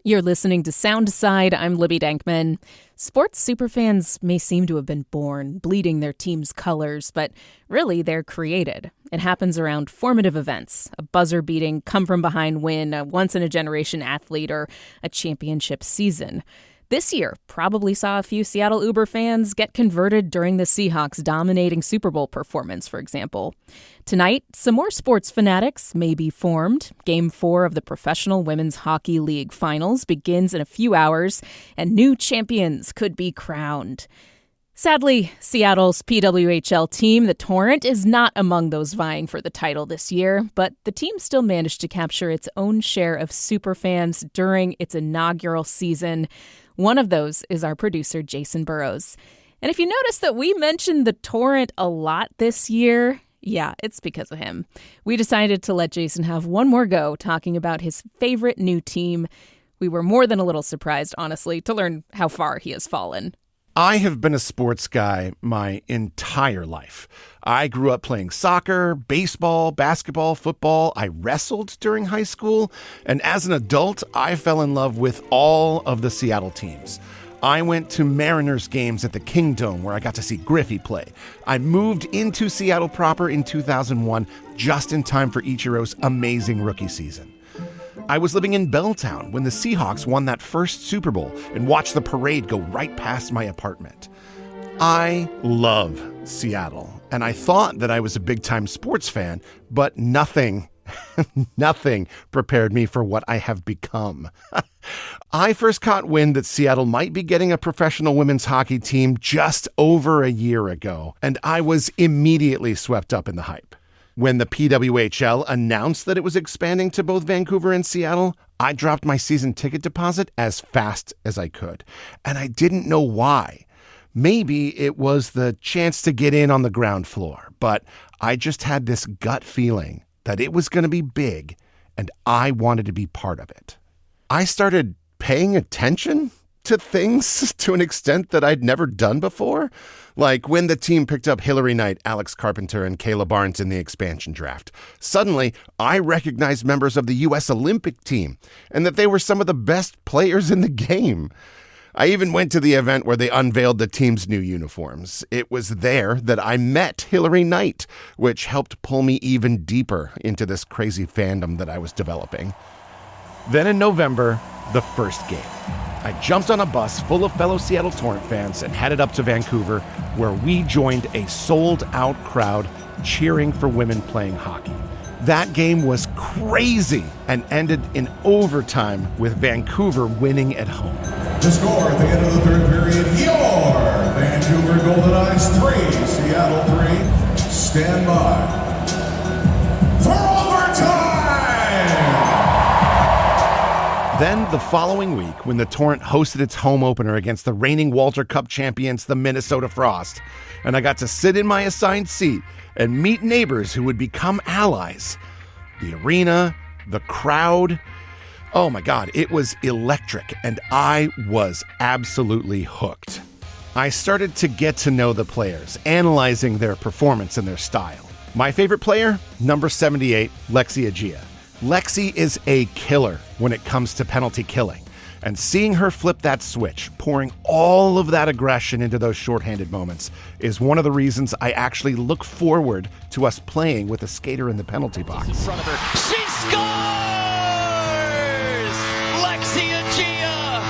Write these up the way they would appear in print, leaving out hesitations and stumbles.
You're listening to Sound Aside. I'm Libby Dankman. Sports superfans may seem to have been born bleeding their team's colors, but really they're created. It happens around formative events, a buzzer-beating, come-from-behind win, a once-in-a-generation athlete, or a championship season. This year probably saw a few Seattle uberfans get converted during the Seahawks' dominating Superbowl performance, for example. Tonight, some more sports fanatics may be formed. Game 4 of the Professional Women's Hockey League Finals begins in a few hours, and new champions could be crowned. Sadly, Seattle's PWHL team, the Torrent, is not among those vying for the title this year, but the team still managed to capture its own share of superfans during its inaugural season. One of those is our producer, Jason Burrows. And if you notice that we mentioned the Torrent a lot this year, yeah, it's because of him. We decided to let Jason have one more go talking about his favorite new team. We were more than a little surprised, honestly, to learn how far he has fallen. I have been a sports guy my entire life. I grew up playing soccer, baseball, basketball, football. I wrestled during high school. And as an adult, I fell in love with all of the Seattle teams. I went to Mariners games at the Kingdome where I got to see Griffey play. I moved into Seattle proper in 2001, just in time for Ichiro's amazing rookie season. I was living in Belltown when the Seahawks won that first Super Bowl and watched the parade go right past my apartment. I love Seattle, and I thought that I was a big-time sports fan, but nothing prepared me for what I have become. I first caught wind that Seattle might be getting a professional women's hockey team just over a year ago, and I was immediately swept up in the hype. When the PWHL announced that it was expanding to both Vancouver and Seattle, I dropped my season ticket deposit as fast as I could. And I didn't know why. Maybe it was the chance to get in on the ground floor, but I just had this gut feeling that it was going to be big, and I wanted to be part of it. I started paying attention to things to an extent that I'd never done before. Like when the team picked up Hillary Knight, Alex Carpenter, and Kayla Barnes in the expansion draft. Suddenly, I recognized members of the U.S. Olympic team and that they were some of the best players in the game. I even went to the event where they unveiled the team's new uniforms. It was there that I met Hillary Knight, which helped pull me even deeper into this crazy fandom that I was developing. Then in November, the first game. I jumped on a bus full of fellow Seattle Torrent fans and headed up to Vancouver, where we joined a sold-out crowd cheering for women playing hockey. That game was crazy and ended in overtime with Vancouver winning at home. To score at the end of the third period, your Vancouver Golden Eyes 3, Seattle 3. Stand by for overtime! Then the following week, when the Torrent hosted its home opener against the reigning Walter Cup champions, the Minnesota Frost, and I got to sit in my assigned seat and meet neighbors who would become allies. The arena, the crowd, oh my God, it was electric, and I was absolutely hooked. I started to get to know the players, analyzing their performance and their style. My favorite player, number 78, Lexi Agia. Lexi is a killer when it comes to penalty killing, and seeing her flip that switch, pouring all of that aggression into those shorthanded moments, is one of the reasons I actually look forward to us playing with a skater in the penalty box. In front of her. She scores! Lexi Agia,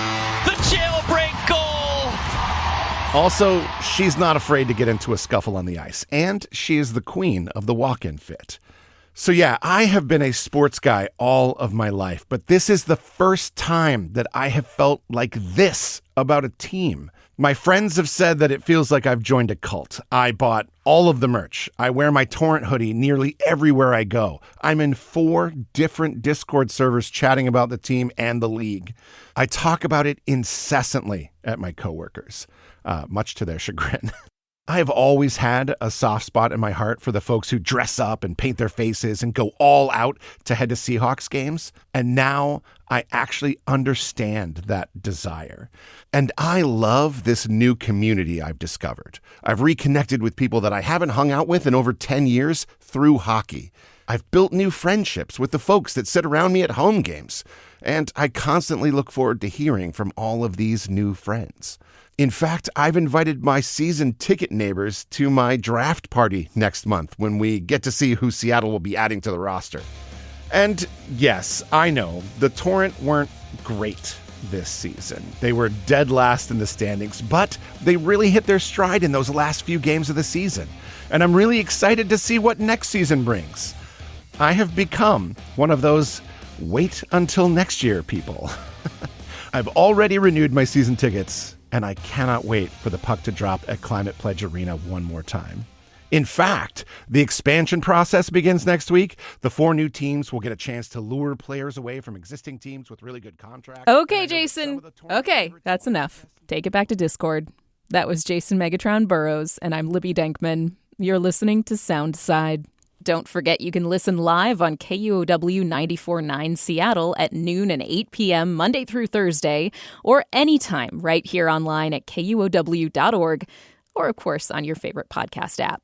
the jailbreak goal! Also, she's not afraid to get into a scuffle on the ice, and she is the queen of the walk-in fit. So yeah, I have been a sports guy all of my life, but this is the first time that I have felt like this about a team. My friends have said that it feels like I've joined a cult. I bought all of the merch. I wear my Torrent hoodie nearly everywhere I go. I'm in 4 different Discord servers chatting about the team and the league. I talk about it incessantly at my coworkers, much to their chagrin. I have always had a soft spot in my heart for the folks who dress up and paint their faces and go all out to head to Seahawks games. And now I actually understand that desire. And I love this new community I've discovered. I've reconnected with people that I haven't hung out with in over 10 years through hockey. I've built new friendships with the folks that sit around me at home games. and I constantly look forward to hearing from all of these new friends. In fact, I've invited my season ticket neighbors to my draft party next month when we get to see who Seattle will be adding to the roster. And yes, I know, the Torrent weren't great this season. They were dead last in the standings, but they really hit their stride in those last few games of the season. And I'm really excited to see what next season brings. I have become one of those wait until next year people. I've already renewed my season tickets, and I cannot wait for the puck to drop at Climate Pledge Arena one more time. In fact, the expansion process begins next week. The 4 new teams will get a chance to lure players away from existing teams with really good contracts. Okay, Jason. Okay, that's enough. Take it back to Discord. That was Jason Megatron Burrows, and I'm Libby Denkman. You're listening to Soundside. Don't forget you can listen live on KUOW 94.9 Seattle at noon and 8 p.m. Monday through Thursday, or anytime right here online at KUOW.org, or of course on your favorite podcast app.